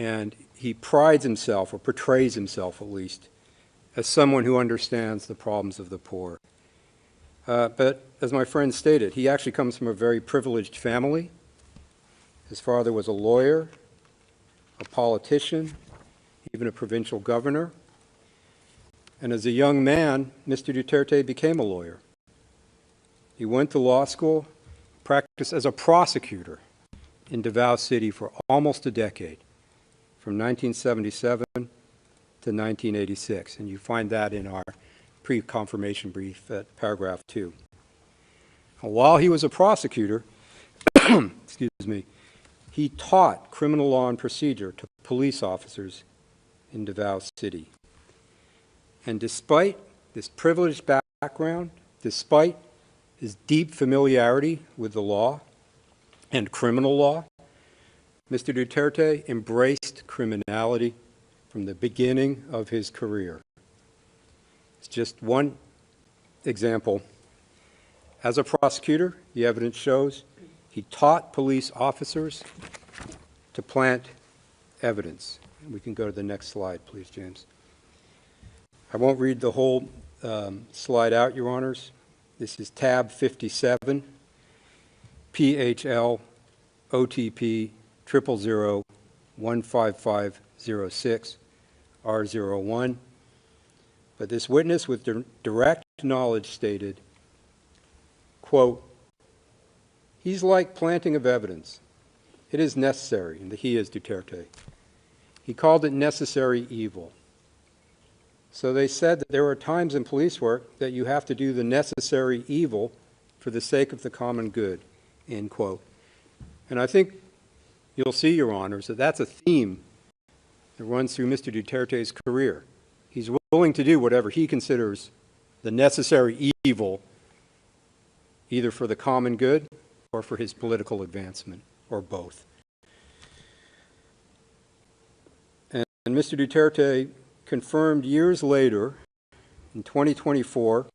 And he prides himself, or portrays himself at least, as someone who understands the problems of the poor. But as my friend stated, he actually comes from a very privileged family. His father was a lawyer, a politician, even a provincial governor. And as a young man, Mr. Duterte became a lawyer. He went to law school, practiced as a prosecutor in Davao City for almost a decade, from 1977 to 1986. And you find that in our pre-confirmation brief at paragraph 2. And while he was a prosecutor, excuse me, he taught criminal law and procedure to police officers in Davao City. And despite this privileged background, despite his deep familiarity with the law and criminal law, Mr. Duterte embraced criminality from the beginning of his career. It's just one example. As a prosecutor, the evidence shows he taught police officers to plant evidence. We can go to the next slide, please, James. I won't read the whole slide out, Your Honors. This is tab 57, PHL OTP 000-15506 R01. But this witness with direct knowledge stated, quote, "He's like planting of evidence. It is necessary," and he is Duterte. He called it necessary evil. So they said that there are times in police work that you have to do the necessary evil for the sake of the common good, end quote. And I think you'll see, Your Honors, that that's a theme that runs through Mr. Duterte's career. He's willing to do whatever he considers the necessary evil, either for the common good or for his political advancement, or both. And Mr. Duterte confirmed years later, in 2024,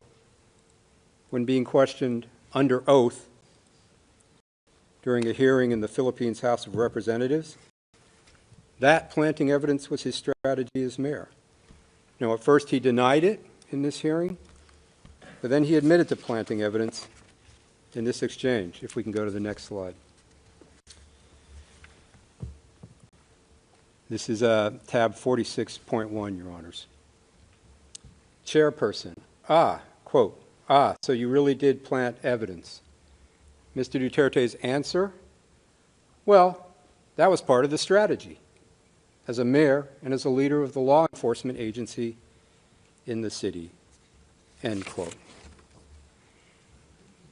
when being questioned under oath during a hearing in the Philippines House of Representatives, that planting evidence was his strategy as mayor. Now, at first he denied it in this hearing, but then he admitted to planting evidence in this exchange. If we can go to the next slide. This is tab 46.1, Your Honors. Chairperson, quote, so you really did plant evidence. Mr. Duterte's answer, well, that was part of the strategy as a mayor and as a leader of the law enforcement agency in the city, end quote.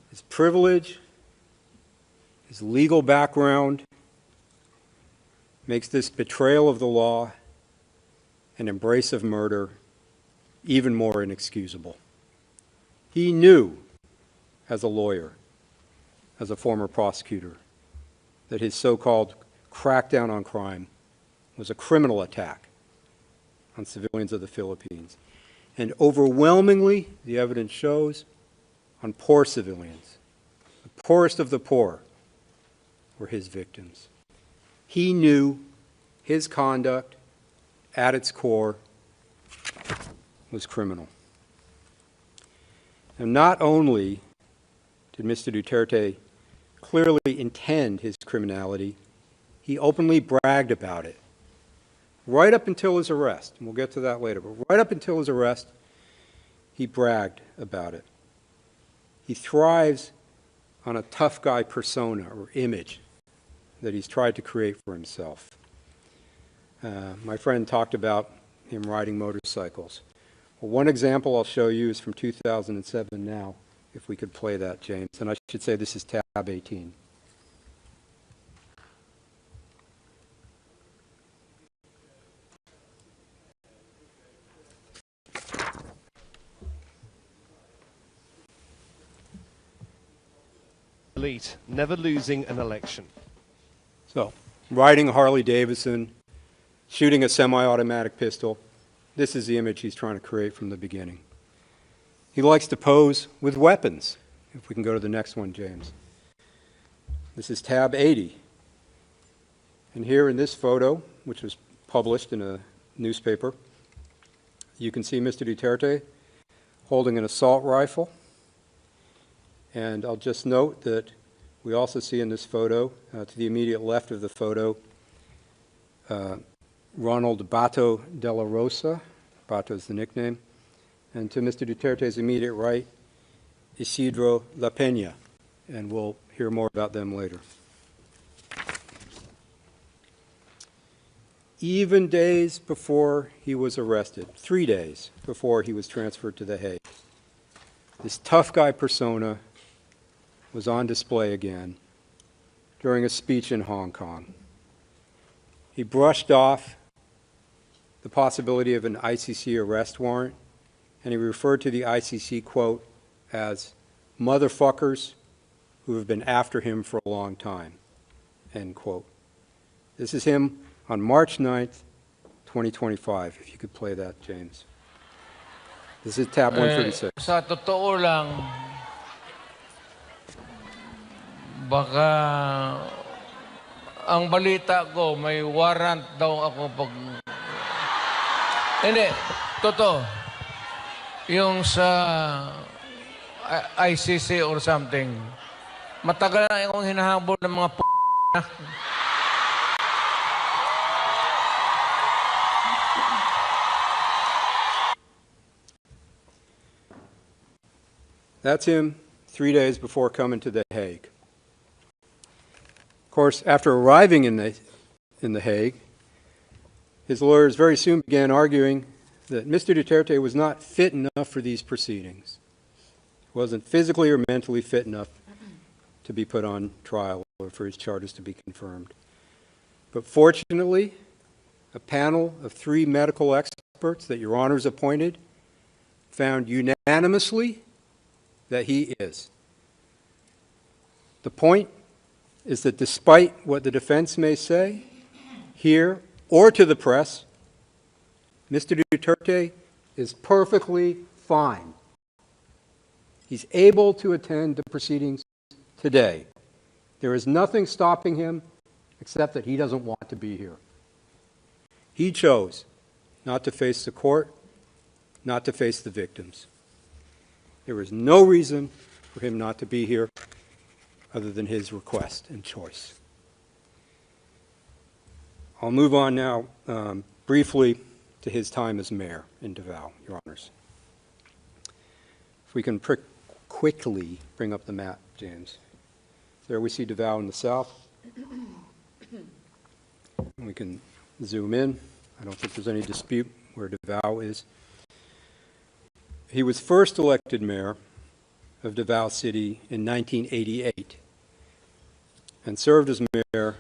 His privilege, his legal background, makes this betrayal of the law and embrace of murder even more inexcusable. He knew, as a lawyer, as a former prosecutor, that his so-called crackdown on crime was a criminal attack on civilians of the Philippines. And overwhelmingly, the evidence shows, on poor civilians. The poorest of the poor were his victims. He knew his conduct, at its core, was criminal. And not only did Mr. Duterte clearly intend his criminality, he openly bragged about it. Right up until his arrest, and we'll get to that later, but right up until his arrest, he bragged about it. He thrives on a tough guy persona or image that he's tried to create for himself. My friend talked about him riding motorcycles. Well, one example I'll show you is from 2007 now, if we could play that, James. And I should say this is tab 18. Elite, never losing an election. So, riding a Harley Davidson, shooting a semi-automatic pistol, this is the image he's trying to create from the beginning. He likes to pose with weapons. If we can go to the next one, James. This is tab 80. And here in this photo, which was published in a newspaper, you can see Mr. Duterte holding an assault rifle. And I'll just note that we also see in this photo, to the immediate left of the photo, Ronald Bato de la Rosa. Bato is the nickname. And to Mr. Duterte's immediate right, Isidro La Peña. And we'll hear more about them later. Even days before he was arrested, 3 days before he was transferred to The Hague, this tough guy persona was on display again during a speech in Hong Kong. He brushed off the possibility of an ICC arrest warrant, and he referred to the ICC, quote, as motherfuckers who have been after him for a long time, end quote. This is him on March 9th, 2025. If you could play that, James. This is tab 136. Sa totoo lang, baka ang balita ko may warrant daw ako pag... Hindi, totoo. Yung sa ICC or something, matagal na akong hinahabol ng mga That's him 3 days before coming to The Hague. Of course, after arriving in the Hague, his lawyers very soon began arguing that Mr. Duterte was not fit enough for these proceedings. He wasn't physically or mentally fit enough to be put on trial or for his charges to be confirmed. But fortunately, a panel of 3 medical experts that Your Honors appointed found unanimously that he is. The point is that despite what the defense may say, here or to the press, Mr. Duterte is perfectly fine. He's able to attend the proceedings today. There is nothing stopping him except that he doesn't want to be here. He chose not to face the court, not to face the victims. There is no reason for him not to be here other than his request and choice. I'll move on now briefly to his time as mayor in Davao, Your Honors. If we can quickly bring up the map, James. There we see Davao in the south. We can zoom in. I don't think there's any dispute where Davao is. He was first elected mayor of Davao City in 1988 and served as mayor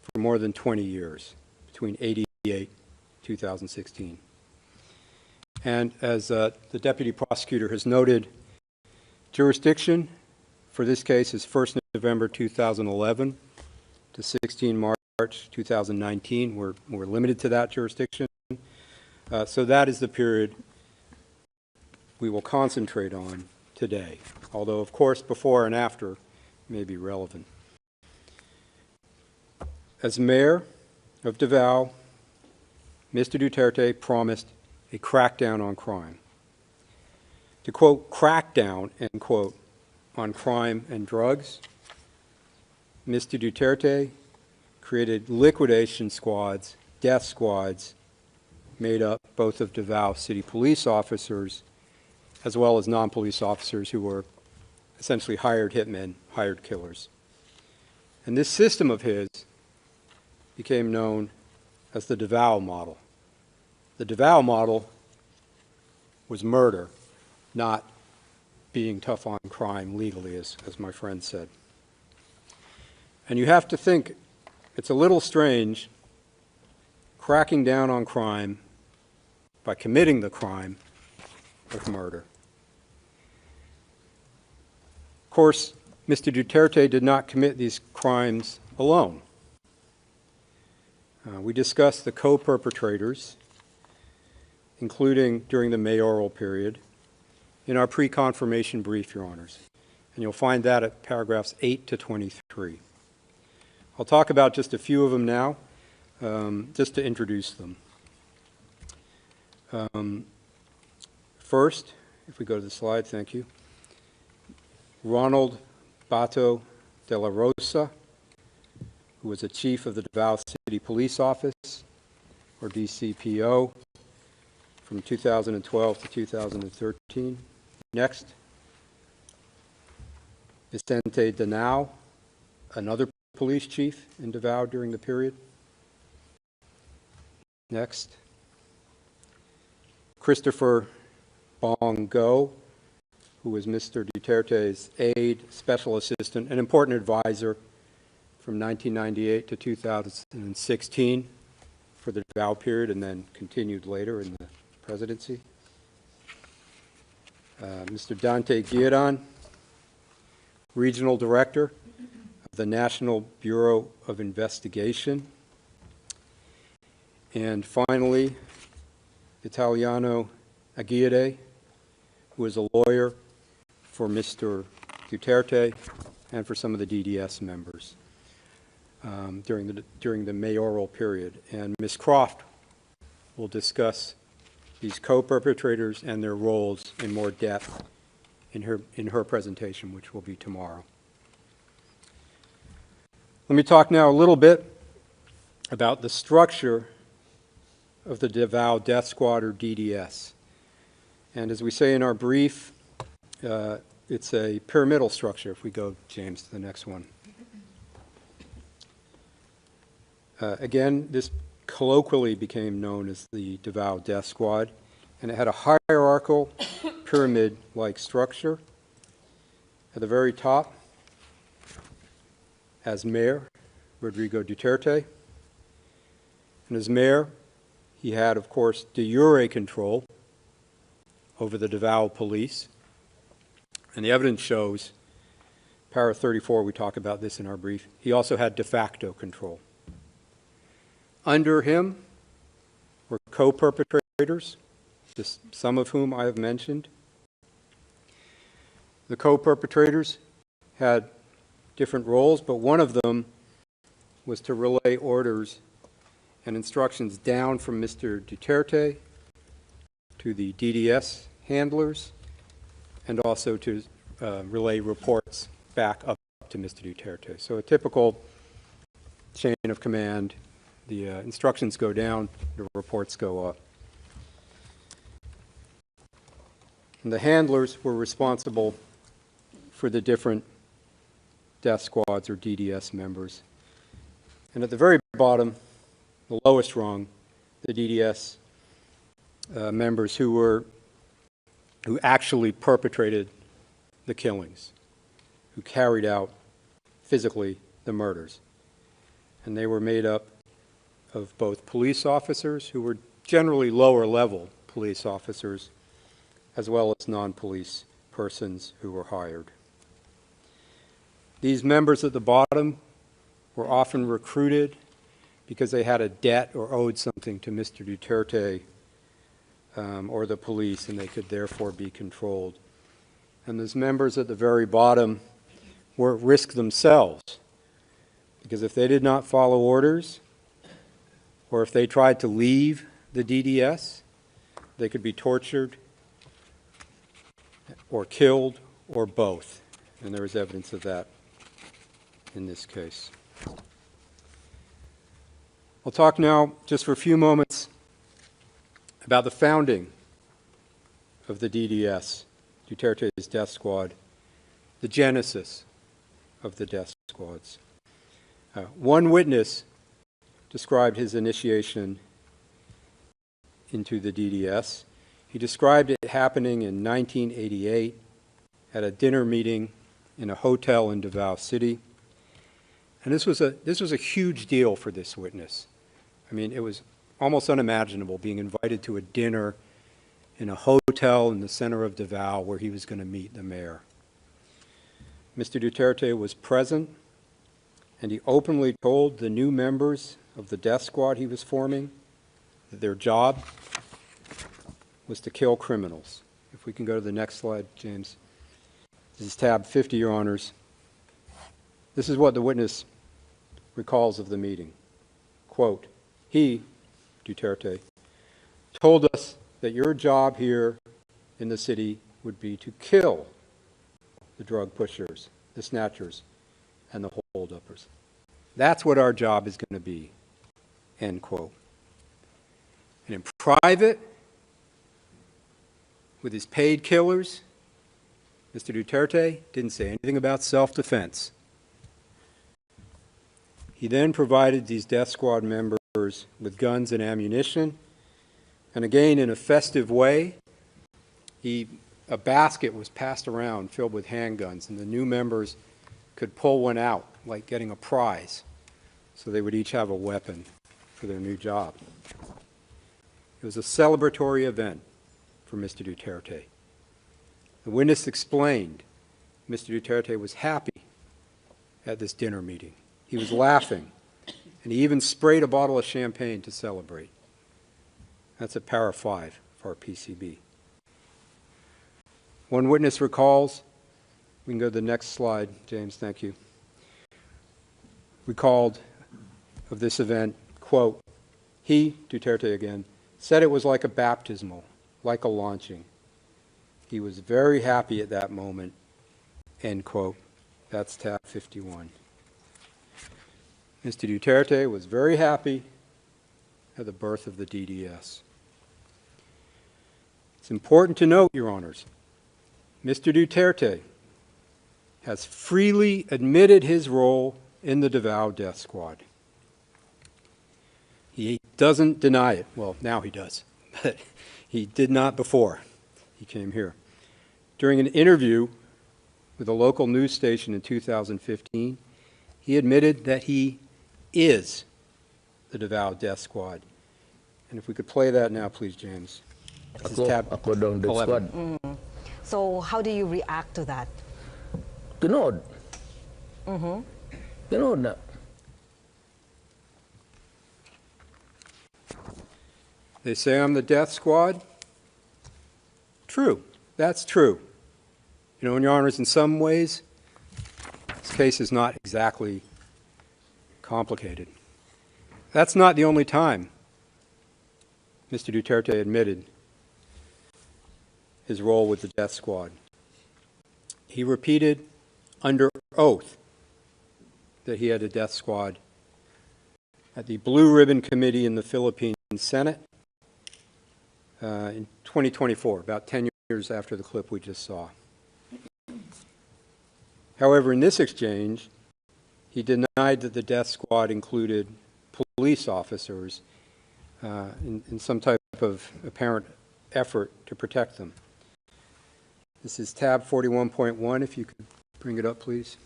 for more than 20 years, between 88 and 2016. And as the deputy prosecutor has noted, jurisdiction for this case is 1st November 2011 to 16 March 2019. We're limited to that jurisdiction. So that is the period we will concentrate on today, although, of course, before and after may be relevant. As mayor of Davao, Mr. Duterte promised a crackdown on crime. To quote, crackdown, end quote, on crime and drugs, Mr. Duterte created liquidation squads, death squads, made up both of Davao City police officers as well as non-police officers who were essentially hired hitmen, hired killers. And this system of his became known as the Davao model. The Davao model was murder, not being tough on crime legally, as my friend said. And you have to think, it's a little strange cracking down on crime by committing the crime of murder. Of course, Mr. Duterte did not commit these crimes alone. We discussed the co-perpetrators, including during the mayoral period, in our pre-confirmation brief, Your Honors. And you'll find that at paragraphs 8 to 23. I'll talk about just a few of them now. just to introduce them. First, if we go to the slide, thank you. Ronald Bato de la Rosa, who was a chief of the Davao City Police Office, or DCPO, from 2012 to 2013. Next, Vicente Danao, another police chief in Davao during the period. Next, Christopher Bongo, who was Mr. Duterte's aide, special assistant, an important advisor from 1998 to 2016 for the Davao period, and then continued later in the presidency. Mr. Dante Guiaran, regional director of the National Bureau of Investigation. And finally, Italiano Aguirre, who is a lawyer for Mr. Duterte and for some of the DDS members during the mayoral period. And Ms. Croft will discuss these co-perpetrators and their roles in more depth in her presentation, which will be tomorrow. Let me talk now a little bit about the structure of the Davao Death Squad, or DDS. And as we say in our brief, it's a pyramidal structure. If we go, James, to the next one. Again, this colloquially became known as the Davao Death Squad, and it had a hierarchical pyramid-like structure. At the very top, as mayor, Rodrigo Duterte. And as mayor, he had, of course, de jure control over the Davao police. And the evidence shows, para 34, we talk about this in our brief, he also had de facto control. Under him were co-perpetrators, just some of whom I have mentioned. The co-perpetrators had different roles, but one of them was to relay orders and instructions down from Mr. Duterte to the DDS handlers, and also to relay reports back up to Mr. Duterte. So a typical chain of command. The instructions go down, the reports go up. And the handlers were responsible for the different death squads, or DDS members. And at the very bottom, the lowest rung, the DDS members who actually perpetrated the killings, who carried out physically the murders. And they were made up of both police officers, who were generally lower level police officers, as well as non-police persons who were hired. These members at the bottom were often recruited because they had a debt or owed something to Mr. Duterte or the police, and they could therefore be controlled. And those members at the very bottom were at risk themselves, because if they did not follow orders, or if they tried to leave the DDS, they could be tortured or killed, or both. And there is evidence of that in this case. I'll talk now just for a few moments about the founding of the DDS, Duterte's death squad, the genesis of the death squads. One witness described his initiation into the DDS. He described it happening in 1988 at a dinner meeting in a hotel in Davao City. And this was a huge deal for this witness. I mean, it was almost unimaginable being invited to a dinner in a hotel in the center of Davao where he was going to meet the mayor. Mr. Duterte was present, and he openly told the new members of the death squad he was forming that their job was to kill criminals. If we can go to the next slide, James. This is tab 50, Your Honors. This is what the witness recalls of the meeting. Quote, he, Duterte, told us that your job here in the city would be to kill the drug pushers, the snatchers, and the holduppers. That's what our job is going to be, end quote. And in private, with his paid killers, Mr. Duterte didn't say anything about self-defense. He then provided these death squad members with guns and ammunition, and again, in a festive way, a basket was passed around filled with handguns, and the new members could pull one out, like getting a prize, so they would each have a weapon for their new job. It was a celebratory event for Mr. Duterte. The witness explained Mr. Duterte was happy at this dinner meeting. He was laughing, and he even sprayed a bottle of champagne to celebrate. That's at para 5 for our PCB. One witness recalls, we can go to the next slide, James, thank you. Recalled of this event, quote, he, Duterte again, said it was like a baptismal, like a launching. He was very happy at that moment, end quote. That's tab 51. Mr. Duterte was very happy at the birth of the DDS. It's important to note, Your Honors, Mr. Duterte has freely admitted his role in the Davao death squad. He doesn't deny it. Well, now he does, but he did not before he came here. During an interview with a local news station in 2015, he admitted that he is the Davao death squad. And if we could play that now, please, James. This is tab Ako daw ang death 11. squad. So how do you react to that? Tunod. Tunod na. They say I'm the death squad. True. That's true. You know, Your Honors, in some ways, this case is not exactly complicated. That's not the only time Mr. Duterte admitted his role with the death squad. He repeated under oath that he had a death squad at the Blue Ribbon Committee in the Philippine Senate in 2024, about 10 years after the clip we just saw. However, in this exchange, he denied that the death squad included police officers in some type of apparent effort to protect them. This is tab 41.1, if you could bring it up, please.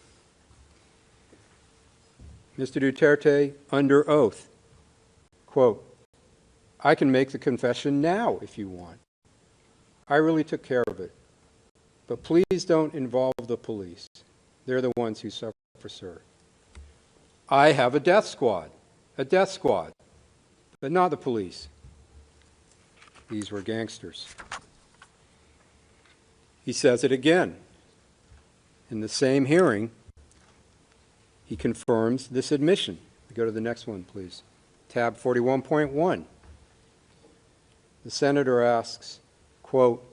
Mr. Duterte, under oath, quote, I can make the confession now if you want. I really took care of it. But please don't involve the police. They're the ones who suffer, sir. I have a death squad, but not the police. These were gangsters. He says it again. In the same hearing, he confirms this admission. We go to the next one, please. Tab 41.1. The senator asks, quote,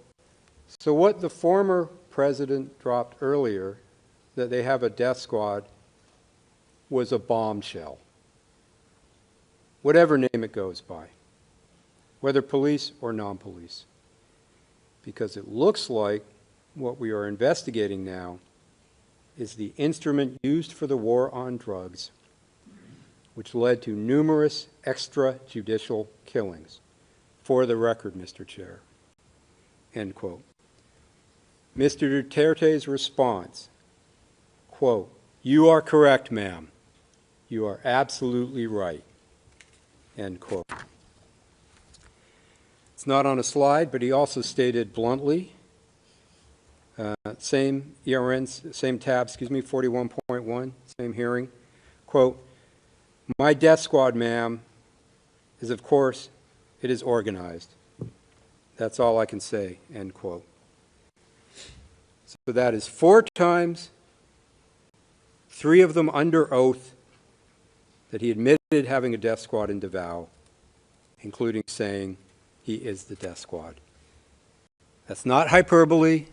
so what the former president dropped earlier, that they have a death squad, was a bombshell. Whatever name it goes by, whether police or non-police. Because it looks like what we are investigating now is the instrument used for the war on drugs, which led to numerous extrajudicial killings. For the record, Mr. Chair, end quote. Mr. Duterte's response, quote, you are correct, ma'am. You are absolutely right, end quote. It's not on a slide, but he also stated bluntly, same ERN, same tab, 41.1, same hearing, quote, my death squad, ma'am, is of course, it is organized. That's all I can say, end quote. So that is 4 times, 3 of them under oath, that he admitted having a death squad in Davao, including saying he is the death squad. That's not hyperbole.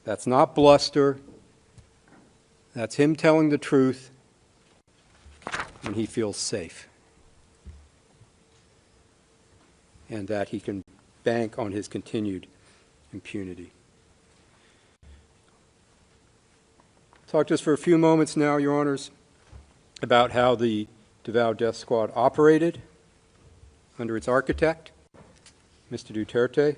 That's not bluster. That's him telling the truth when he feels safe, and that he can bank on his continued impunity. Talk just for a few moments now, Your Honors, about how the Davao Death Squad operated under its architect, Mr. Duterte.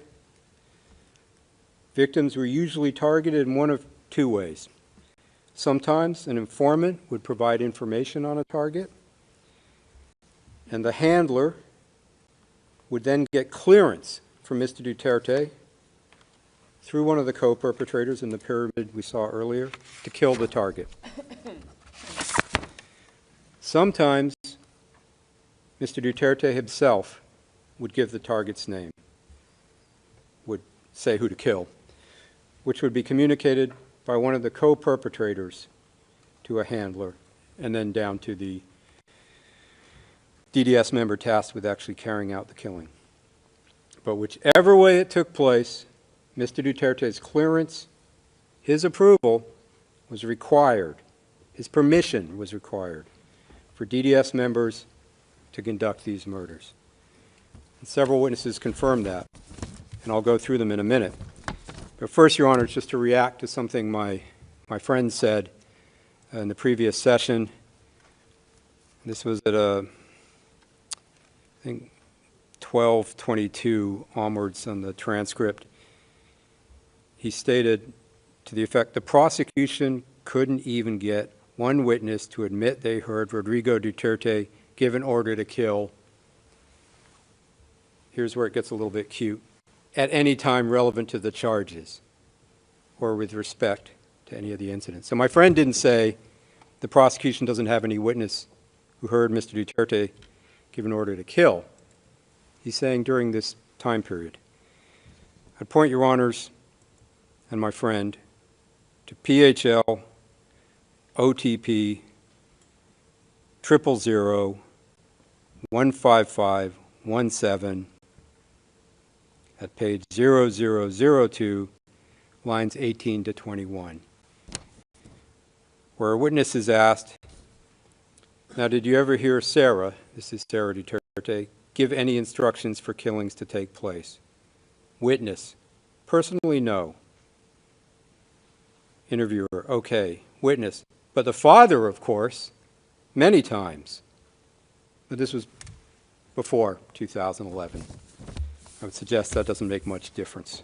Victims were usually targeted in one of two ways. Sometimes an informant would provide information on a target, and the handler would then get clearance from Mr. Duterte through one of the co-perpetrators in the pyramid we saw earlier to kill the target. Sometimes Mr. Duterte himself would give the target's name, would say who to kill, which would be communicated by one of the co-perpetrators to a handler, and then down to the DDS member tasked with actually carrying out the killing. But whichever way it took place, Mr. Duterte's clearance, his approval was required, his permission was required for DDS members to conduct these murders. And several witnesses confirmed that, and I'll go through them in a minute. But first, Your Honor, just to react to something my friend said in the previous session. This was at I think 12:22 onwards on the transcript. He stated to the effect, the prosecution couldn't even get one witness to admit they heard Rodrigo Duterte give an order to kill. Here's where it gets a little bit cute. At any time relevant to the charges or with respect to any of the incidents. So my friend didn't say the prosecution doesn't have any witness who heard Mr. Duterte give an order to kill. He's saying during this time period. I'd point Your Honors and my friend to PHL OTP 000-15517 at page 0002, lines 18 to 21, where a witness is asked, now did you ever hear Sarah, this is Sarah Duterte, give any instructions for killings to take place? Witness, personally no. Interviewer, okay. Witness, but the father, of course, many times. But this was before 2011. I would suggest that doesn't make much difference.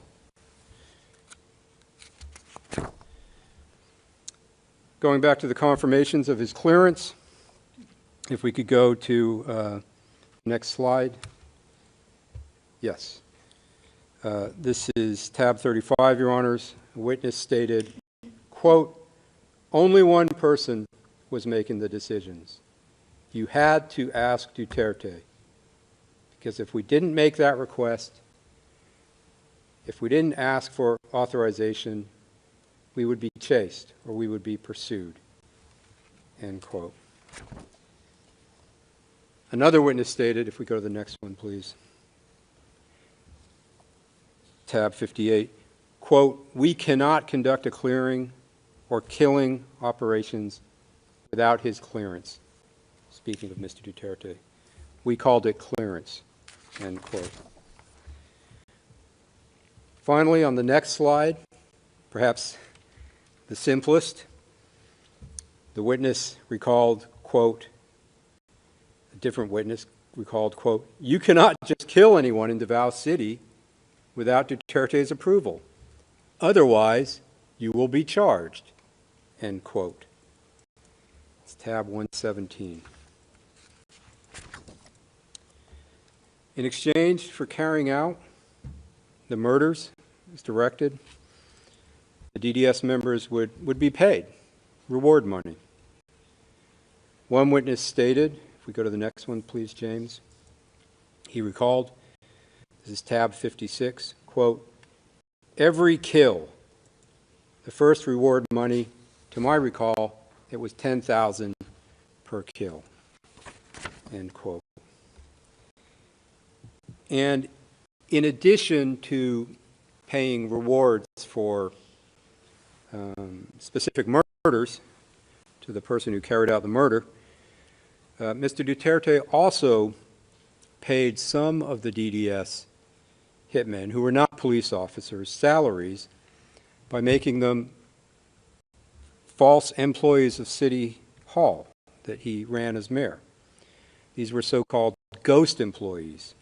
Going back to the confirmations of his clearance, if we could go to next slide. Yes. This is tab 35, Your Honors. A witness stated, quote, only one person was making the decisions. You had to ask Duterte, because if we didn't make that request, if we didn't ask for authorization, we would be chased or we would be pursued, end quote. Another witness stated, if we go to the next one, please, tab 58, quote, we cannot conduct a clearing or killing operations without his clearance. Speaking of Mr. Duterte, we called it clearance, end quote. Finally, on the next slide, perhaps the simplest, the witness recalled, quote, a different witness recalled, quote, you cannot just kill anyone in Davao City without Duterte's approval. Otherwise, you will be charged, end quote. It's tab 117. In exchange for carrying out the murders as directed, the DDS members would be paid reward money. One witness stated, if we go to the next one, please, James, he recalled, this is tab 56, quote, every kill, the first reward money, to my recall, it was $10,000 per kill, end quote. And in addition to paying rewards for specific murders to the person who carried out the murder, Mr. Duterte also paid some of the DDS hitmen, who were not police officers, salaries by making them false employees of City Hall that he ran as mayor. These were so-called ghost employees.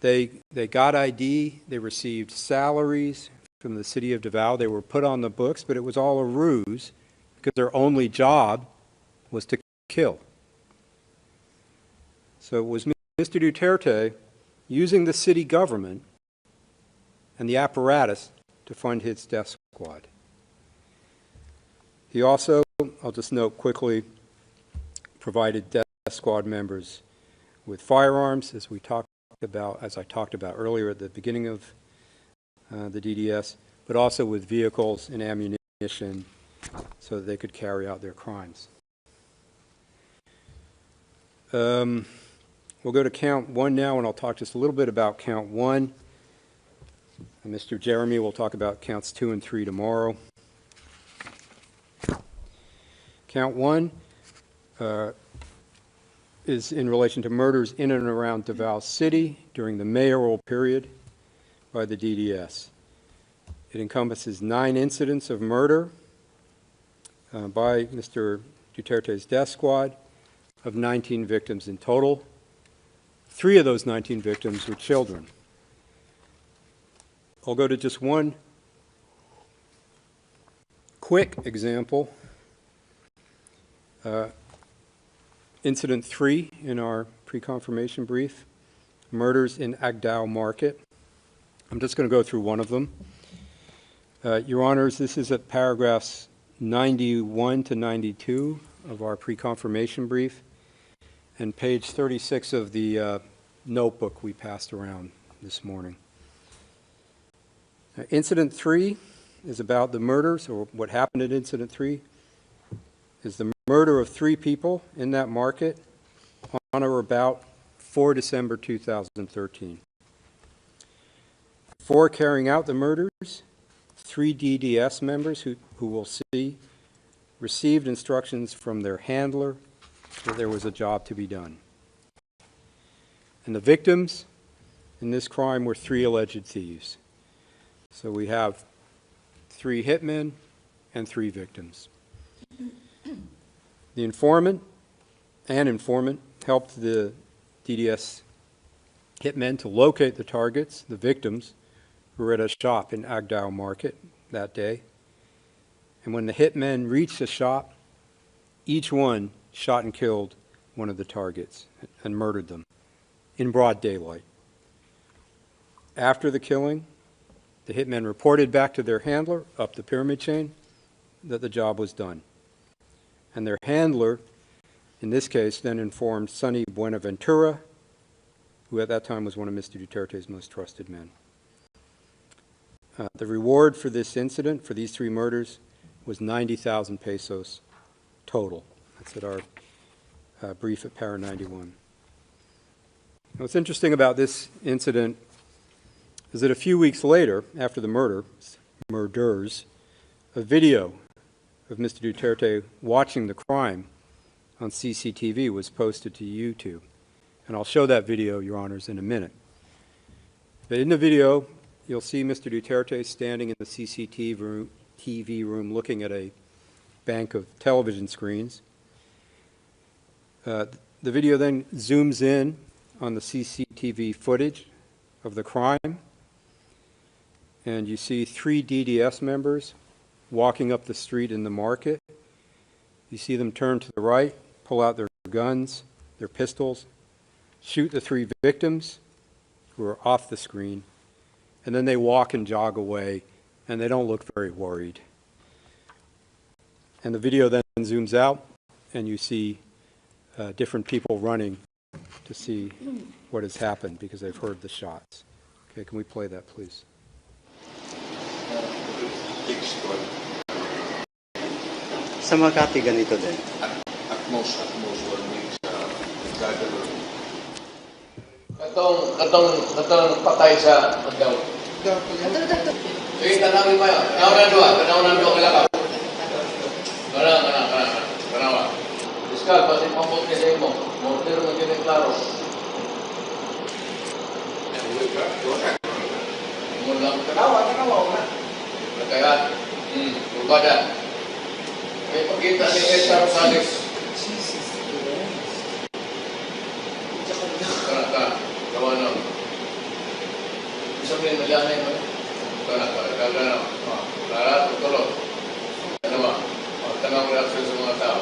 They got ID, they received salaries from the city of Davao, they were put on the books, but it was all a ruse because their only job was to kill. So it was Mr. Duterte using the city government and the apparatus to fund his death squad. He also, I'll just note quickly, provided death squad members with firearms, as I talked about earlier at the beginning of the DDS, but also with vehicles and ammunition so that they could carry out their crimes. We'll go to count one now, and I'll talk just a little bit about count one. And Mr. Jeremy will talk about counts 2 and 3 tomorrow. Count one is in relation to murders in and around Davao City during the mayoral period by the DDS. It encompasses 9 incidents of murder by Mr. Duterte's death squad of 19 victims in total. 3 of those 19 victims were children. I'll go to just one quick example. Incident 3 in our pre-confirmation brief, murders in Agdao Market. I'm just going to go through one of them. Your Honors, this is at paragraphs 91 to 92 of our pre-confirmation brief and page 36 of the notebook we passed around this morning. Incident 3 is about the murders, or what happened at Incident 3 is the murder of 3 people in that market on or about 4 December 2013. Before carrying out the murders, 3 DDS members who will see received instructions from their handler that there was a job to be done. And the victims in this crime were 3 alleged thieves. So we have 3 hitmen and 3 victims. The informant helped the DDS hitmen to locate the targets, the victims, who were at a shop in Agdao Market that day. And when the hitmen reached the shop, each one shot and killed one of the targets and murdered them in broad daylight. After the killing, the hitmen reported back to their handler up the pyramid chain that the job was done. And their handler, in this case, then informed Sonny Buenaventura, who at that time was one of Mr. Duterte's most trusted men. The reward for this incident, for these 3 murders, was 90,000 pesos total. That's at our brief at para 91. Now, what's interesting about this incident is that a few weeks later, after the murders, a video of Mr. Duterte watching the crime on CCTV was posted to YouTube. And I'll show that video, Your Honors, in a minute. But in the video, you'll see Mr. Duterte standing in the CCTV room looking at a bank of television screens. The video then zooms in on the CCTV footage of the crime, and you see 3 DDS members walking up the street in the market. You see them turn to the right, pull out their guns, their pistols, shoot the 3 victims who are off the screen, and then they walk and jog away, and they don't look very worried. And the video then zooms out, and you see different people running to see what has happened because they've heard the shots. Okay, can we play that, please? Sa Makati, ganito din. At most, one week sa gagawin. Katong patay sa pagdaw. Sige, tanawin pa yun. Tanawin ng dua kalakaw. Kanawa. Fiskal, pati pambot ka sa imo. Mortero mo kini klaro. Kanawa. Kaya, berbada. May pagkita ni Esa Rosales. Kawan bisa beli melihatnya itu, karena larat betul, kenapa? Tengah bereaksi semua tahu.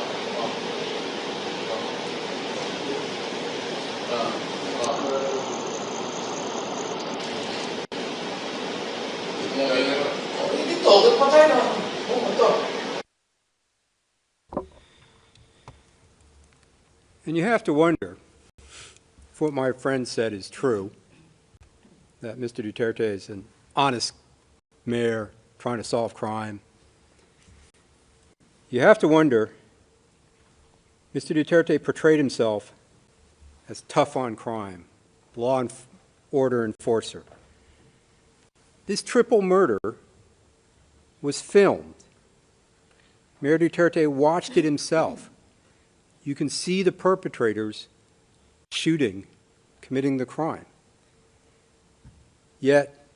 Ini tahu pakai dah. Oh betul. And you have to wonder if what my friend said is true, that Mr. Duterte is an honest mayor trying to solve crime. You have to wonder, Mr. Duterte portrayed himself as tough on crime, law and order enforcer. This triple murder was filmed. Mayor Duterte watched it himself. You can see the perpetrators committing the crime. Yet,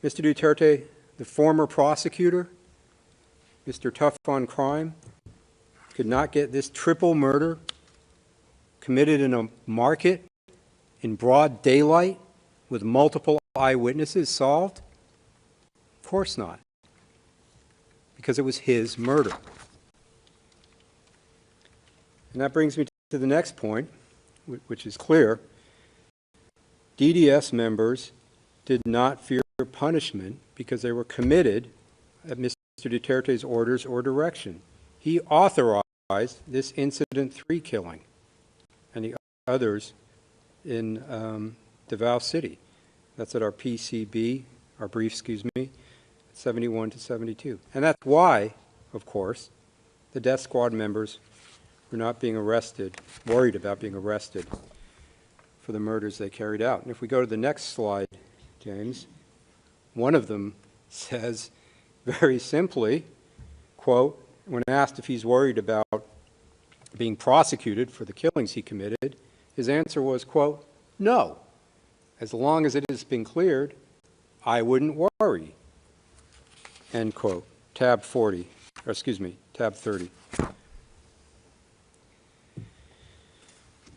Mr. Duterte, the former prosecutor, Mr. Tough on Crime, could not get this triple murder committed in a market in broad daylight with multiple eyewitnesses solved? Of course not, because it was his murder. And that brings me to the next point, which is clear. DDS members did not fear punishment because they were committed at Mr. Duterte's orders or direction. He authorized this Incident 3 killing and the others in Davao City. That's at our PCB, our brief, 71 to 72. And that's why, of course, the death squad members were not being arrested, worried about being arrested for the murders they carried out. And if we go to the next slide, James, one of them says very simply, quote, when asked if he's worried about being prosecuted for the killings he committed, his answer was, quote, no. As long as it has been cleared, I wouldn't worry, end quote. Tab 30.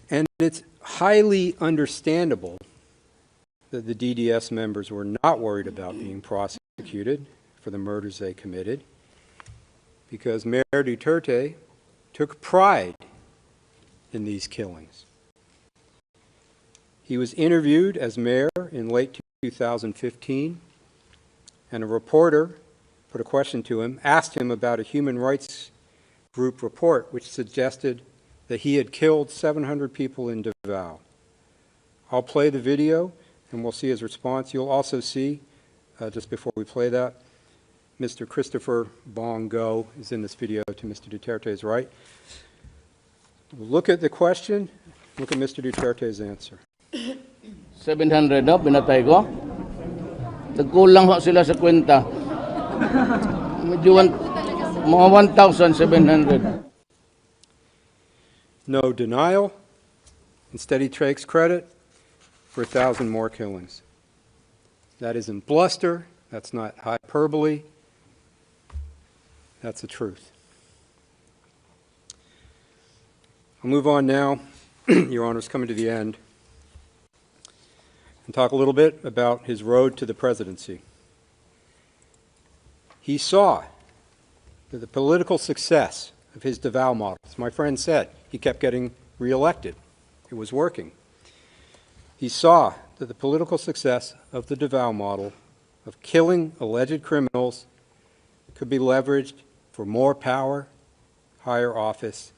And it's highly understandable that the DDS members were not worried about being prosecuted for the murders they committed, because Mayor Duterte took pride in these killings. He was interviewed as mayor in late 2015, and a reporter put a question to him, asked him about a human rights group report which suggested that he had killed 700 people in Davao. I'll play the video and we'll see his response. You'll also see, just before we play that, Mr. Christopher Bongo is in this video to Mr. Duterte's right. Look at the question, look at Mr. Duterte's answer. 700 daw, pinatay ko. Nagkulang ho sila sa kwenta. Medyo mga 1,700. No denial. Instead, he takes credit for 1,000 more killings. That isn't bluster. That's not hyperbole. That's the truth. I'll move on now, Your Honors, coming to the end, and talk a little bit about his road to the presidency. He saw that the political success of his Davao model, as my friend said, he kept getting reelected. It was working. He saw that the political success of the Davao model of killing alleged criminals could be leveraged for more power, higher office.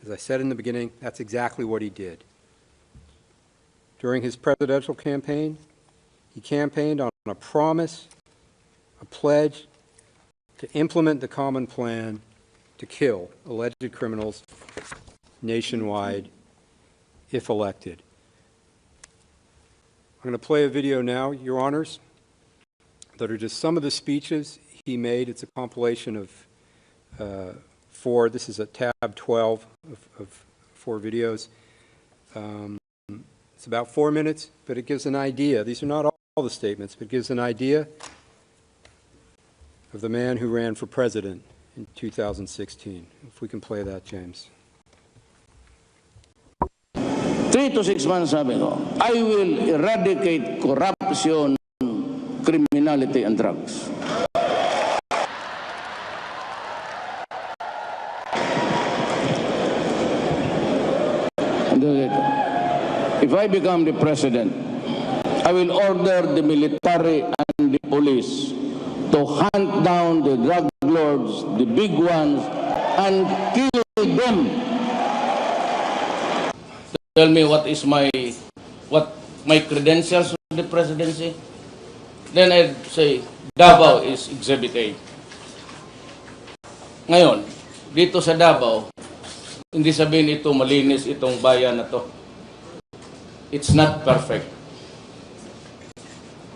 As I said in the beginning, that's exactly what he did. During his presidential campaign, he campaigned on a promise, a pledge to implement the common plan to kill alleged criminals nationwide if elected. I'm going to play a video now, Your Honors, that are just some of the speeches he made. It's a compilation of four. This is a tab 12 of 4 videos. It's about 4 minutes, but it gives an idea. These are not all the statements, but it gives an idea of the man who ran for president in 2016. If we can play that, James. 3 to 6 months, sabi ko, I will eradicate corruption, criminality, and drugs. If I become the president, I will order the military and the police to hunt down the drug lords, the big ones, and kill them. Tell me what my credentials for the presidency? Then I'd say, Davao is Exhibit A. Ngayon, dito sa Davao, hindi sabihin ito malinis itong bayan na to. It's not perfect.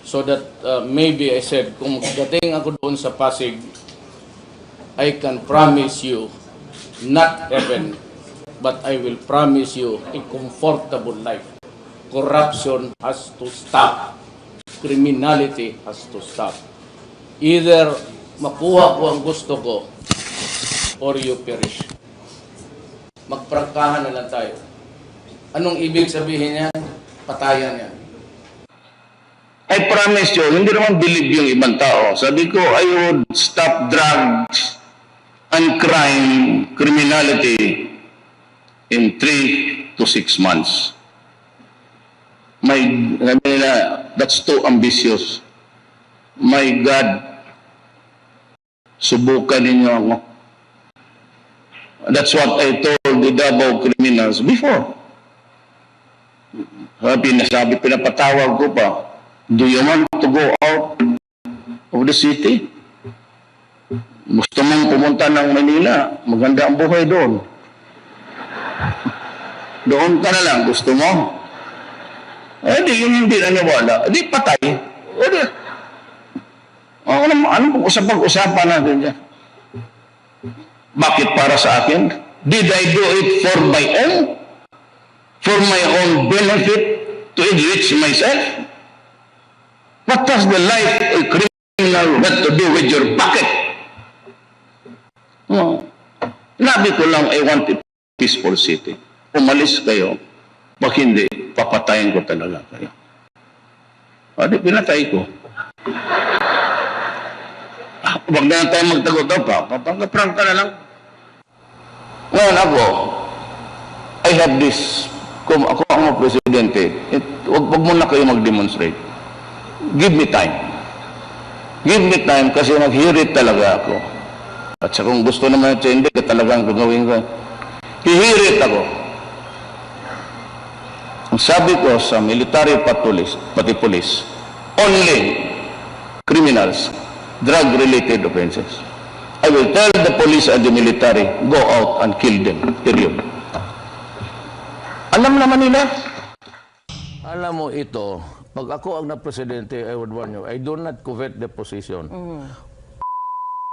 So that maybe I said, kung dating ako doon sa Pasig, I can promise you, not heaven, but I will promise you a comfortable life. Corruption has to stop. Criminality has to stop. Either makuha ko ang gusto ko or you perish. Magprangkahan na lang tayo. Anong ibig sabihin niyan? Patayan yan. I promise you, hindi naman believe yung ibang tao. Sabi ko, I would stop drugs and crime, criminality in 3 to 6 months. That's too ambitious. My God, subukan ninyo ako. That's what I told the Davao criminals before. Pinapatawag ko pa, do you want to go out of the city? Gusto mong pumunta ng Manila, maganda ang buhay doon. Doon ka na lang, gusto mo? Di, yun hindi naniwala. Di, patay. Ano pag-usapan natin dyan? Bakit para sa akin? Did I do it for my own? For my own benefit? To enrich myself? What does the life of a criminal have to do with your pocket? Nabi ko lang, I want a peaceful city. Umalis kayo. Pag hindi, papatayin ko talaga kayo. Di, pinatay ko. Huwag na tayo magtagot-tagot pa. Papangkaprang ka na lang. Ngayon ako, I have this, kung ako ang presidente, huwag muna kayo mag-demonstrate. Give me time. Give me time kasi maghirit talaga ako. At sa kung gusto naman siya, hindi ka talagang gagawin ko. Hihirit ako. Ang sabi ko sa military pati police, only criminals, drug-related offenses. I will tell the police and the military, go out and kill them. Period. Alam naman nila. Alam mo ito, pag ako ang na-presidente, I would warn you, I do not covet the position.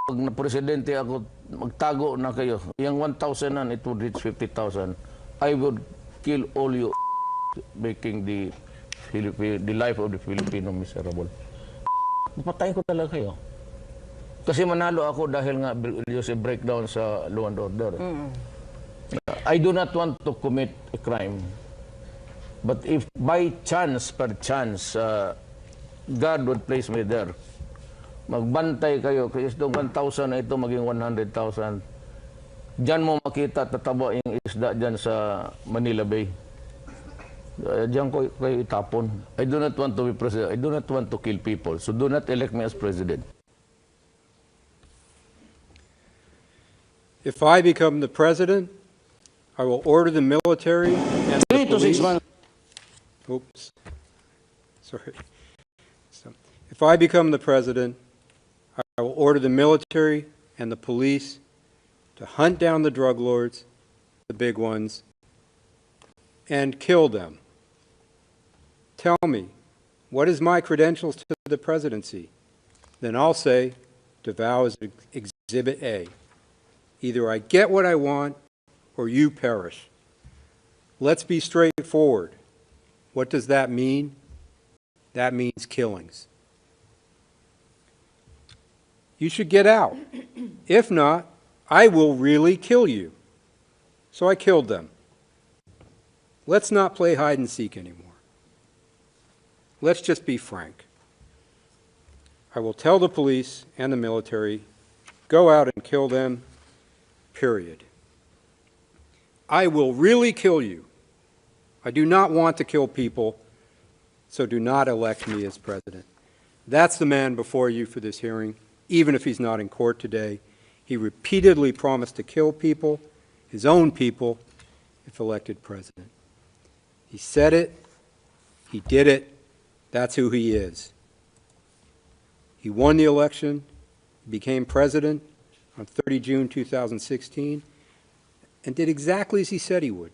Pag na-presidente ako, magtago na kayo. Yung 1,000 and it would reach 50,000. I would kill all you making the life of the Filipino miserable. Patayin ko talaga kayo. Kasi manalo ako dahil nga yung breakdown sa law and order. I do not want to commit a crime. But if by chance, per chance, God would place me there, magbantay kayo, kasi itong 1,000 na ito maging 100,000. Diyan mo makita, tataba yung isda dyan sa Manila Bay. Diyan ko kayo itapon. I do not want to be president. I do not want to kill people. So do not elect me as president. If I become the president, I will order the military and the 3 to 6 police. months. Oops. Sorry. So, if I become the president, I will order the military and the police to hunt down the drug lords, the big ones, and kill them. Tell me, What is my credentials to the presidency? Then I'll say Davao is Exhibit A. Either I get what I want or you perish. Let's be straightforward. What does that mean? That means killings. You should get out. If not, I will really kill you. So I killed them. Let's not play hide and seek anymore. Let's just be frank. I will tell the police and the military, go out and kill them, period. I will really kill you. I do not want to kill people, so do not elect me as president. That's the man before you for this hearing, even if he's not in court today. He repeatedly promised to kill people, his own people, if elected president. He said it, he did it, that's who he is. He won the election, became president on 30 June 2016, and did exactly as he said he would.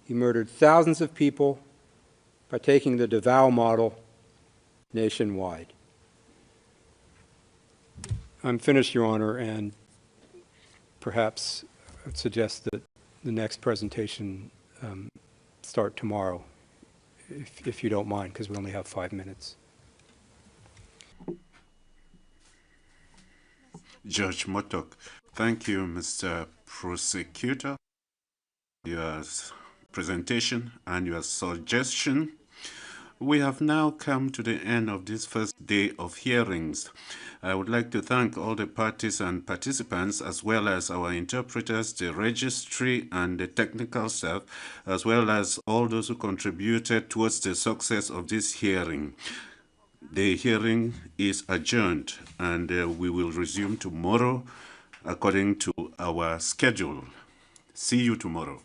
He murdered thousands of people by taking the Davao model nationwide. I'm finished, Your Honor, and perhaps I would suggest that the next presentation start tomorrow, if you don't mind, because we only have 5 minutes. Judge Motok, thank you, Mr. Prosecutor, your presentation and your suggestion. We have now come to the end of this first day of hearings. I would like to thank all the parties and participants, as well as our interpreters, the registry, and the technical staff, as well as all those who contributed towards the success of this hearing. The hearing is adjourned, and we will resume tomorrow according to our schedule. See you tomorrow.